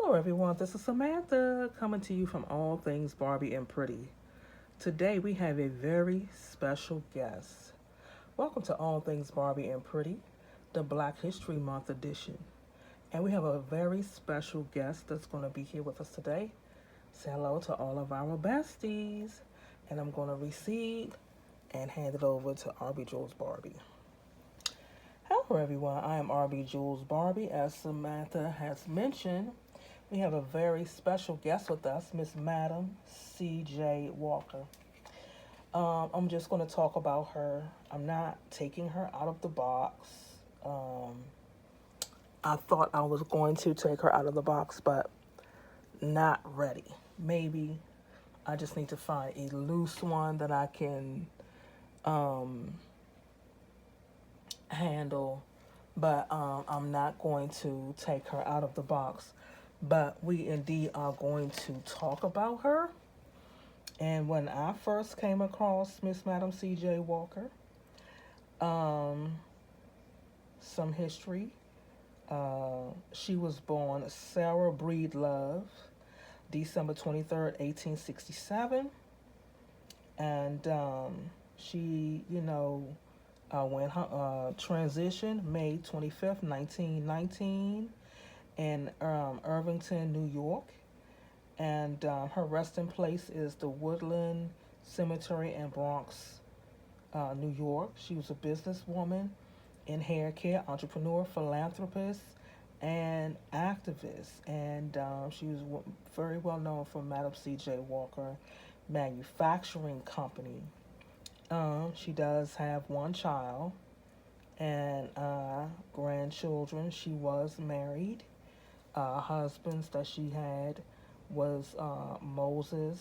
Hello, everyone. This is Samantha coming to you from All Things Barbie and Pretty. Today we have a very special guest. Welcome to All Things Barbie and Pretty, the Black History Month edition. And we have a very special guest that's going to be here with us today. Say hello to all of our besties. And I'm going to receive and hand it over to RB Jules Barbie. Hello, everyone. I am RB Jules Barbie. As Samantha has mentioned, we have a very special guest with us, Miss Madam C.J. Walker. I'm just going to talk about her. I'm not taking her out of the box. I thought I was going to take her out of the box, but not ready. Maybe I just need to find a loose one that I can handle, but I'm not going to take her out of the box. But we indeed are going to talk about her. And when I first came across Miss Madam C.J. Walker, some history. She was born Sarah Breedlove, December 23rd, 1867. And she, went transitioned May 25th, 1919 in Irvington, New York. And her resting place is the Woodland Cemetery in Bronx, New York. She was a businesswoman in hair care, entrepreneur, philanthropist, and activist. And she was very well known for Madam C.J. Walker Manufacturing Company. She does have one child and grandchildren. She was married. Husbands that she had was Moses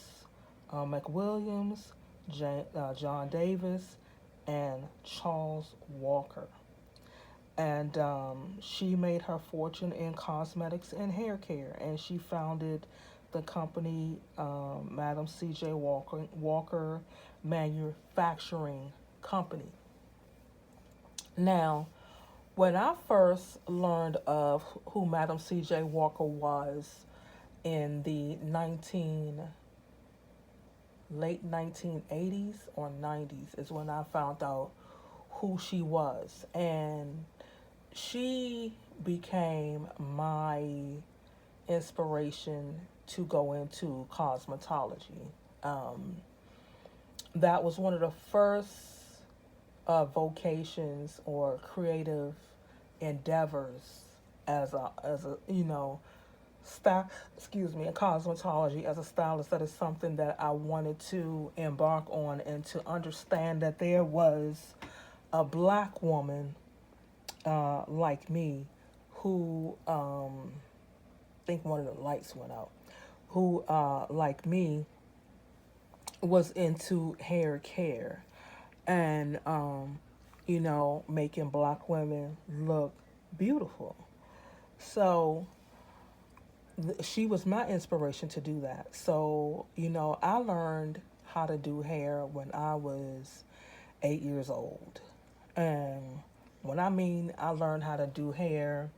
McWilliams, John Davis, and Charles Walker. And she made her fortune in cosmetics and hair care, and she founded the company Madam C.J. Walker Manufacturing Company. Now, when I first learned of who Madam C.J. Walker was in the late 1980s or 90s is when I found out who she was. And she became my inspiration to go into cosmetology. That was one of the first vocations or creative endeavors as a in cosmetology as a stylist. That is something that I wanted to embark on, and to understand that there was a black woman like me who I think one of the lights went out, who like me was into hair care and making black women look beautiful. So she was my inspiration to do that. So, I learned how to do hair when I was 8 years old. And when I mean I learned how to do hair,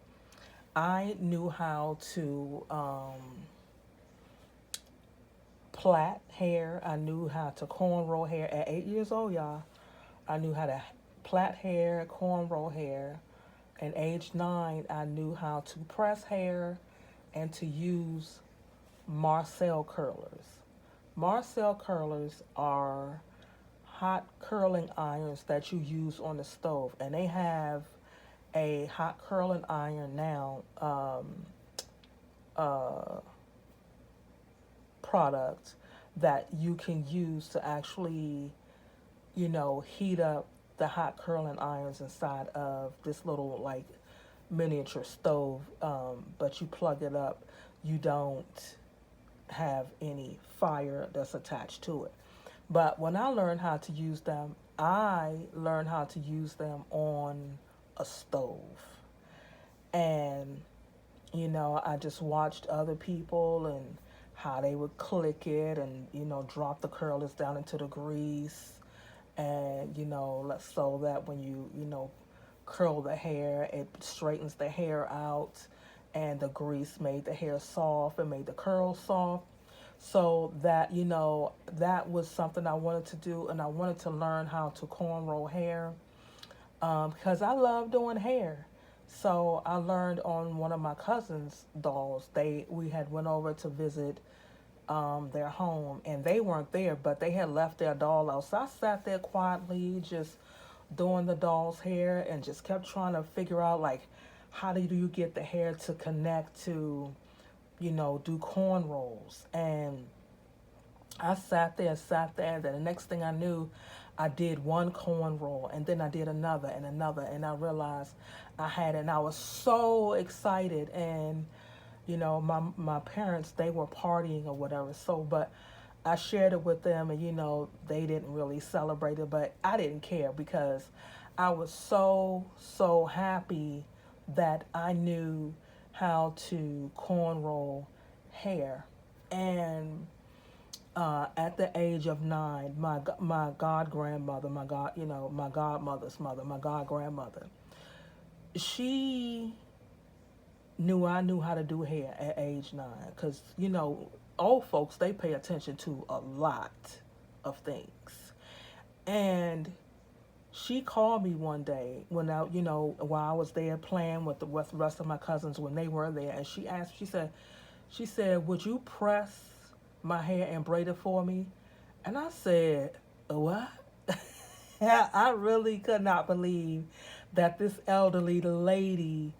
I knew how to plait hair. I knew how to cornrow hair at 8 years old, y'all. I knew how to plait hair, cornrow hair. At age 9, I knew how to press hair and to use Marcel curlers. Marcel curlers are hot curling irons that you use on the stove, and they have a hot curling iron now product that you can use to actually, heat up the hot curling irons inside of this little like miniature stove, but you plug it up. You don't have any fire that's attached to it. But when I learned how to use them, I learned how to use them on a stove. And, I just watched other people and how they would click it and, drop the curlers down into the grease. And, so that when you curl the hair, it straightens the hair out. and the grease made the hair soft and made the curls soft. So that, that was something I wanted to do, and I wanted to learn how to cornrow hair, because I love doing hair. So I learned on one of my cousin's dolls. We had went over to visit their home, and they weren't there, but they had left their doll out. So I sat there quietly, just doing the doll's hair, and just kept trying to figure out, like, how do you get the hair to connect to, do cornrows. And I sat there, and then the next thing I knew, I did one corn roll, and then I did another and another, and I realized I had it, and I was so excited. And my parents, they were partying or whatever, so, but I shared it with them, and they didn't really celebrate it, but I didn't care, because I was so happy that I knew how to corn roll hair. And at the age of 9, my god grandmother, my godmother's mother, my god grandmother, she knew I knew how to do hair at age 9, because old folks, they pay attention to a lot of things. And she called me one day when while I was there playing with the rest of my cousins when they were there, and she said, would you press my hair and braid it for me? And I said, what? I really could not believe that this elderly lady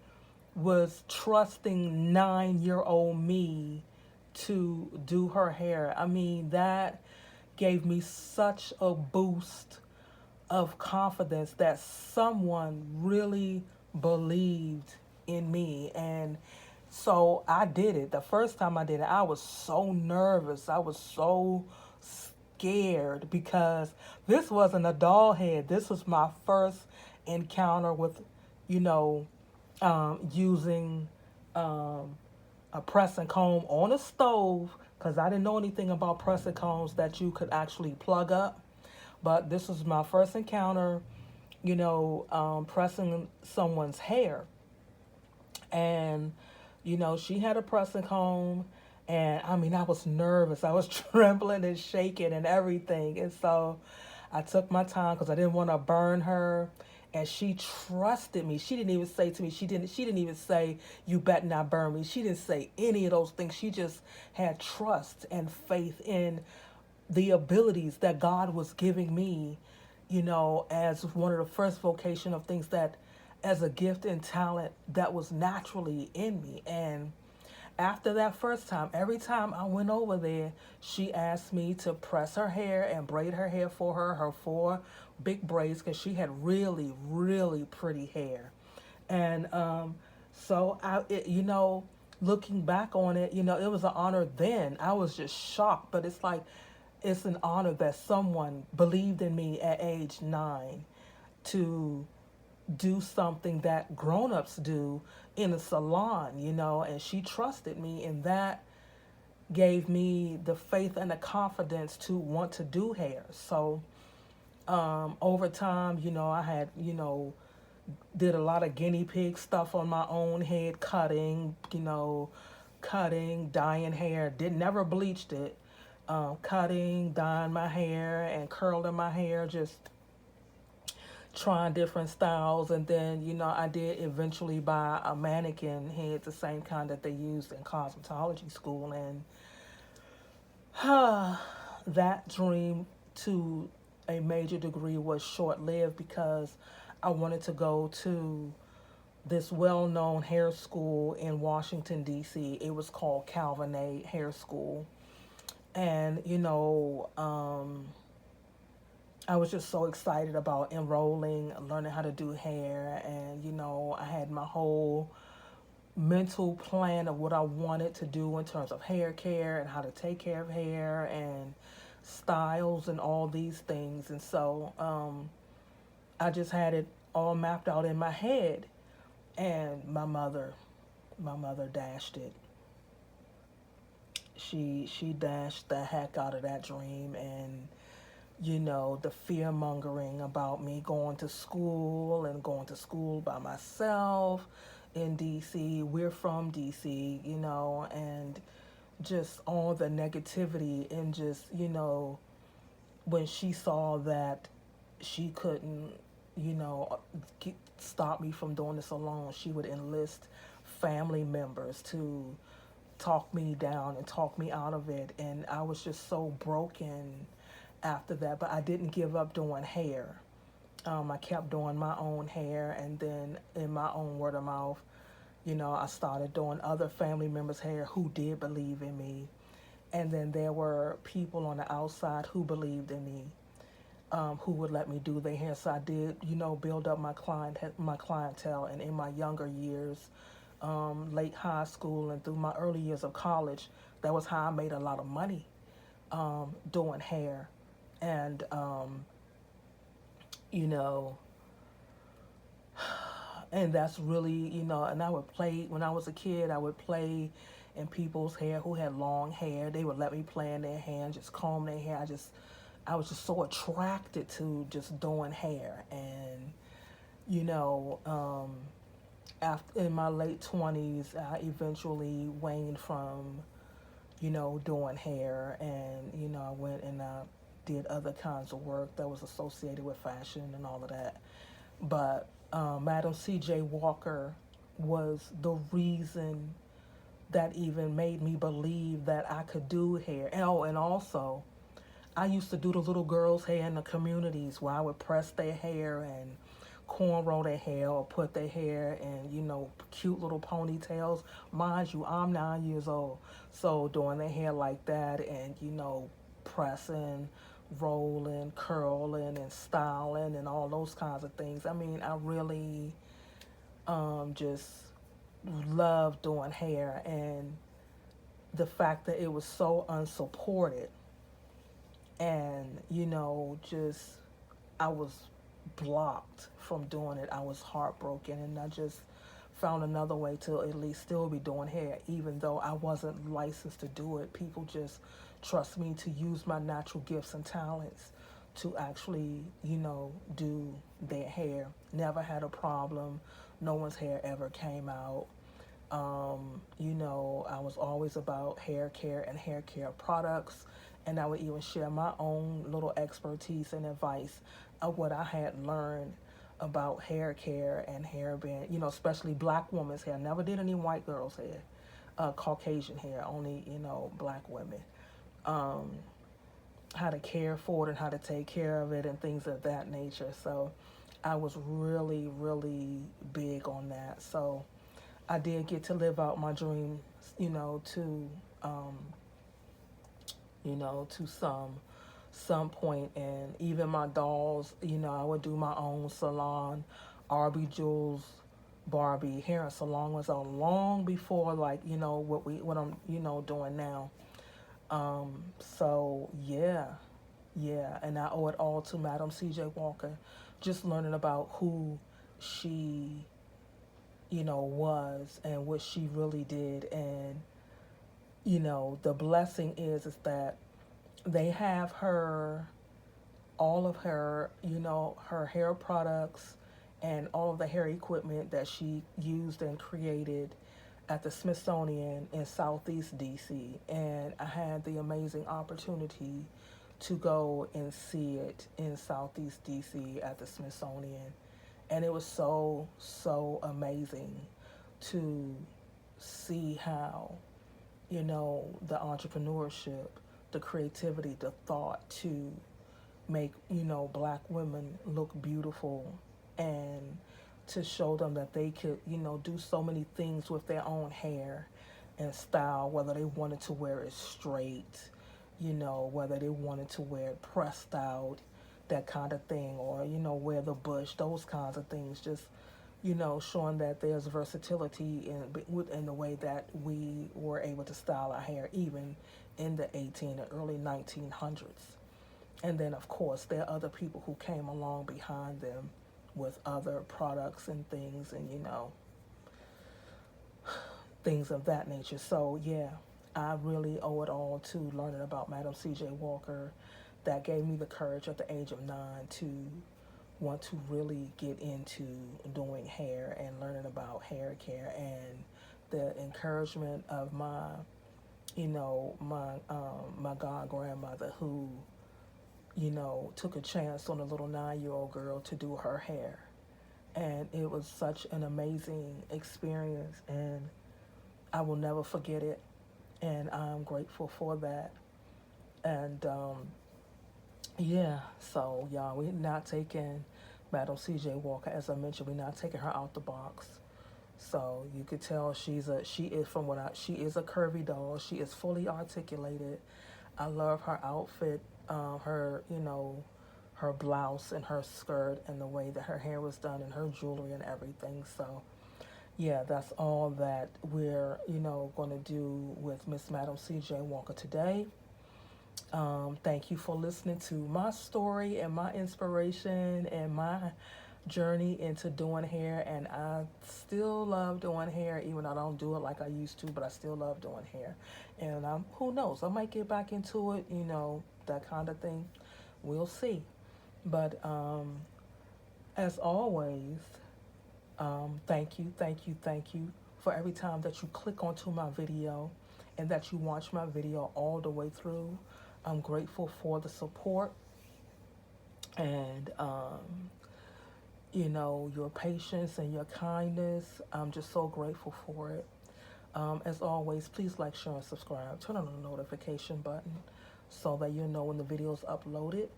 was trusting 9-year-old me to do her hair. I mean, that gave me such a boost of confidence that someone really believed in me. And so I did it. The first time I did it, I was so nervous. I was so scared, because this wasn't a doll head. This was my first encounter with, using a press and comb on a stove, because I didn't know anything about press and combs that you could actually plug up. But this was my first encounter, pressing someone's hair. And, she had a pressing comb. And I mean, I was nervous. I was trembling and shaking and everything. And so I took my time, because I didn't want to burn her. And she trusted me. She didn't even say to me, she didn't even say, you better not burn me. She didn't say any of those things. She just had trust and faith in the abilities that God was giving me, as one of the first vocation of things, that as a gift and talent that was naturally in me. And after that first time, every time I went over there, she asked me to press her hair and braid her hair for her 4 big braids, because she had really, really pretty hair. And so looking back on it, it was an honor then. I was just shocked, but it's an honor that someone believed in me at age 9 to do something that grown-ups do in a salon, and she trusted me, and that gave me the faith and the confidence to want to do hair. So over time, I had, did a lot of guinea pig stuff on my own head, cutting, dyeing hair, never bleached it, cutting, dyeing my hair and curling my hair, just trying different styles. And then, I did eventually buy a mannequin head, the same kind that they used in cosmetology school. And that dream to a major degree was short-lived, because I wanted to go to this well-known hair school in Washington, D.C. It was called Calvin A. Hair School. And, I was just so excited about enrolling, learning how to do hair. And, I had my whole mental plan of what I wanted to do in terms of hair care and how to take care of hair and styles and all these things. And so I just had it all mapped out in my head. And my mother dashed it. She dashed the heck out of that dream. And the fear mongering about me going to school and going to school by myself, in DC. We're from DC, and just all the negativity and just, when she saw that she couldn't, stop me from doing this alone, she would enlist family members to talk me down and talk me out of it. And I was just so broken after that. But I didn't give up doing hair. I kept doing my own hair, and then in my own word of mouth, I started doing other family members' hair who did believe in me. And then there were people on the outside who believed in me, who would let me do their hair. So I did, build up my clientele. And in my younger years, late high school and through my early years of college, that was how I made a lot of money, doing hair. And, you know, and that's really, and I would play, when I was a kid, I would play in people's hair who had long hair. They would let me play in their hair and just comb their hair. I was just so attracted to just doing hair. And, you know, after, in my late 20s, I eventually waned from, doing hair. And, I went and I did other kinds of work that was associated with fashion and all of that. But Madam C.J. Walker was the reason that even made me believe that I could do hair. Oh, and also, I used to do the little girls' hair in the communities where I would press their hair and cornrow their hair or put their hair in, cute little ponytails. Mind you, I'm 9 years old. So doing their hair like that and, pressing, rolling, curling, and styling and all those kinds of things. I mean, I really just love doing hair. And the fact that it was so unsupported and, just I was blocked from doing it. I was heartbroken, and I just found another way to at least still be doing hair, even though I wasn't licensed to do it. People just trust me to use my natural gifts and talents to actually, do their hair. Never had a problem. No one's hair ever came out. I was always about hair care and hair care products, and I would even share my own little expertise and advice of what I had learned about hair care and hair band, especially black women's hair. Never did any white girls' hair, Caucasian hair, only, black women. How to care for it and how to take care of it and things of that nature. So I was really, really big on that. So I did get to live out my dream, to some point. And even my dolls, I would do my own salon. Arby Jules Barbie hair and salon was out long before, like, what I'm, doing now. So yeah, and I owe it all to Madam C.J. Walker, just learning about who she, was and what she really did. And, the blessing is that they have all of her, her hair products and all of the hair equipment that she used and created at the Smithsonian in Southeast DC. And I had the amazing opportunity to go and see it in Southeast DC at the Smithsonian. And it was so, so amazing to see how, the entrepreneurship, the creativity, the thought to make, black women look beautiful, and to show them that they could, do so many things with their own hair and style, whether they wanted to wear it straight, whether they wanted to wear it pressed out, that kind of thing, or, wear the bush, those kinds of things. Just, showing that there's versatility in the way that we were able to style our hair, even in the and early 1900s. And then, of course, there are other people who came along behind them with other products and things, and, things of that nature. So, yeah, I really owe it all to learning about Madam C.J. Walker. That gave me the courage at the age of 9 to want to really get into doing hair and learning about hair care, and the encouragement of my god grandmother, who took a chance on a little 9-year old girl to do her hair. And it was such an amazing experience, and I will never forget it. And I'm grateful for that. And yeah, so y'all, we're not taking Madam CJ Walker, as I mentioned, we're not taking her out the box. So you could tell she is a curvy doll. She is fully articulated. I love her outfit, her her blouse and her skirt, and the way that her hair was done, and her jewelry and everything. So yeah, that's all that we're going to do with Miss Madam CJ Walker today. Thank you for listening to my story and my inspiration and my journey into doing hair. And I still love doing hair, even though I don't do it like I used to, but I still love doing hair. And who knows, I might get back into it, that kind of thing. We'll see. But as always, thank you for every time that you click onto my video and that you watch my video all the way through. I'm grateful for the support and your patience and your kindness. I'm just so grateful for it. As always, please like, share, and subscribe. Turn on the notification button so that you know when the video is uploaded.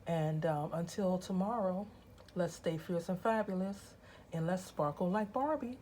And until tomorrow, let's stay fierce and fabulous, and let's sparkle like Barbie.